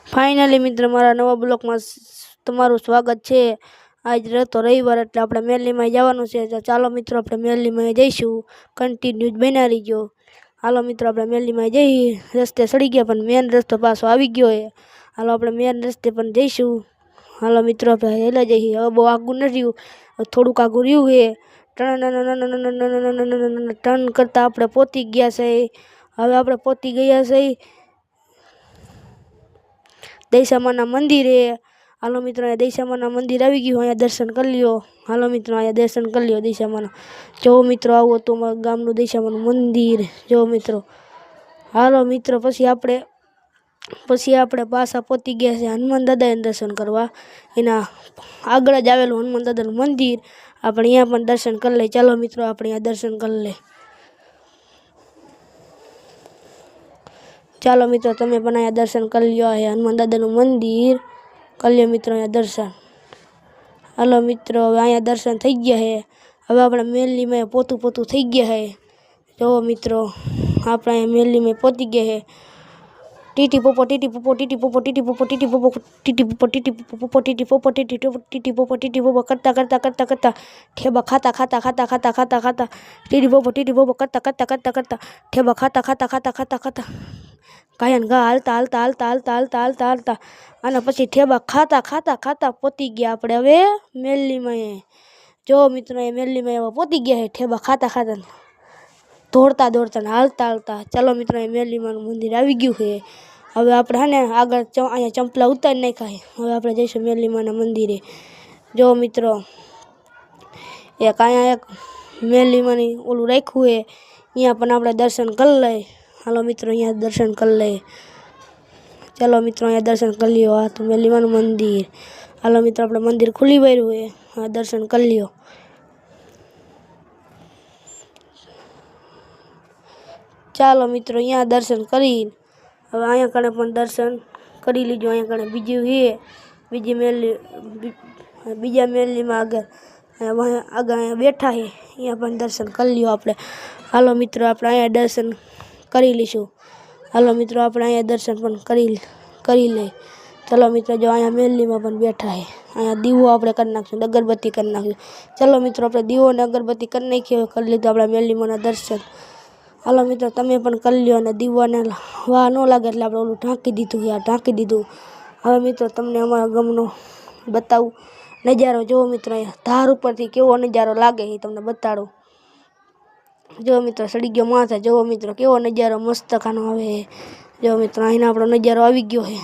Finally મિત્ર મારા નવા બ્લોગમાં તમારું સ્વાગત છે। આજ રહેતો રવિવાર એટલે આપણે મેલીમાં જવાનું છે। તો ચાલો મિત્રો આપણે મેલીમાં જઈશું, કન્ટિન્યુ બના રહીજો। હાલો મિત્રો આપણે મેલીમાં જઈએ। રસ્તે સડી ગયા પણ મેન રસ્તો પાછો આવી ગયો છે। હાલો આપણે મેન રસ્તે પણ જઈશું। હાલો મિત્રો આપણે હેલા જઈએ। હવે બહુ આગું નથી રહ્યું, થોડુંક આગું રહ્યું છે। ટર્ન કરતા આપણે પહોંચી ગયા છે। હવે આપણે પહોંચી ગયા છે દશામાના મંદિરે। હાલો મિત્રો અહીંયા દશામાના મંદિર આવી ગયું, અહીંયા દર્શન કરી લ્યો। હાલો મિત્રો અહીંયા દર્શન કરી લ્યો દશામાના। જો મિત્રો આવું હતું અમારા ગામનું દશામાનું મંદિર, જો મિત્રો। હાલો મિત્રો પછી આપણે પાછા પહોંચી ગયા છે હનુમાન દાદાના દર્શન કરવા। એના આગળ જ આવેલું હનુમાન દાદાનું મંદિર, આપણે અહીંયા પણ દર્શન કરી લઈએ। ચાલો મિત્રો આપણે અહીંયા દર્શન કરી લઈએ। ચાલો મિત્રો તમે પણ અહીંયા દર્શન કરી લ્યો। આ હનુમાન દાદાનું મંદિર કરી લ્યો મિત્રો અહીંયા દર્શન। હાલો મિત્રો હવે અહીંયા દર્શન થઈ ગયા છે। હવે આપણે મેલીમાં પોતું થઈ ગયા છે। જો મિત્રો આપણે અહીંયા મેલીમાં પહોંચી ગયા છે। ટીટી પોપો ટીટી પોપો ટીટી પોપો ટીટી પોપો ટીટી પોપો ટીટી પોપો ટીટી પોપો ટીટી પોપો ટીટી પોપો કરતા ઠેબા ખાતા ટીટી પોપો કરતા ઠેબા ખાતા ગાયન ગા હાલતા અને પછી ઠેબા ખાતા પહોંચી ગયા આપણે હવે મેલીમાં। જો મિત્રો એ મેલીમાં એવા પહોંચી ગયા છે, ઠેબા ખાતા દોડતા હાલતા। ચાલો મિત્રો એ મેલીમાનું મંદિર આવી ગયું છે। હવે આપણે ને આગળ અહીંયા ચંપલા ઉતારી નાખ્યા છે। હવે આપણે જઈશું મેલીમાના મંદિરે। જો મિત્રો એક મેલીમાની ઓલું રાખ્યું છે, અહીંયા પણ આપણે દર્શન કરી લઈએ। હાલો મિત્રો અહીંયા દર્શન કરી લઈએ। ચાલો મિત્રો અહીંયા દર્શન કરી લ્યો। આ તો મેલીમાનું મંદિર। હાલો મિત્રો આપણે મંદિર ખુલી વાર્યું છે, હા દર્શન કરી લ્યો। ચાલો મિત્રો અહીંયા દર્શન કરી હવે અહીંયા કણે પણ દર્શન કરી લીધું। અહીંયા કણે બીજું છે, બીજા મેલીમાં આગળ અહીંયા બેઠા છે, અહીંયા પણ દર્શન કરી લ્યો આપણે। હાલો મિત્રો આપણે અહીંયા દર્શન કરી લઈશું। હાલો મિત્રો આપણે અહીંયા દર્શન પણ કરી લઈએ। ચાલો મિત્રો જો અહીંયા મેલીમાં પણ બેઠા છે, અહીંયા દીવો આપણે કરી નાખશું, અગરબત્તી કરી નાખશું। ચાલો મિત્રો આપણે દીવો અને અગરબત્તી કરી નાખીએ, કરી લીધું આપણે મેલીમાંના દર્શન। હાલો મિત્રો તમે પણ કરી લ્યો અને દીવાને વા ન લાગે એટલે આપણે ઓલું ઢાંકી દીધું। હવે મિત્રો તમને અમારા ગામનો બતાવું નજારો। જો મિત્રો અહીંયા ધાર ઉપરથી કેવો નજારો લાગે એ તમને બતાડું। જો મિત્રો સડી ગયો માથે, જો મિત્રો કેવો નજારો મસ્ત ખાનો આવે। જો મિત્રો અહીંનો આપણો નજારો આવી ગયો છે।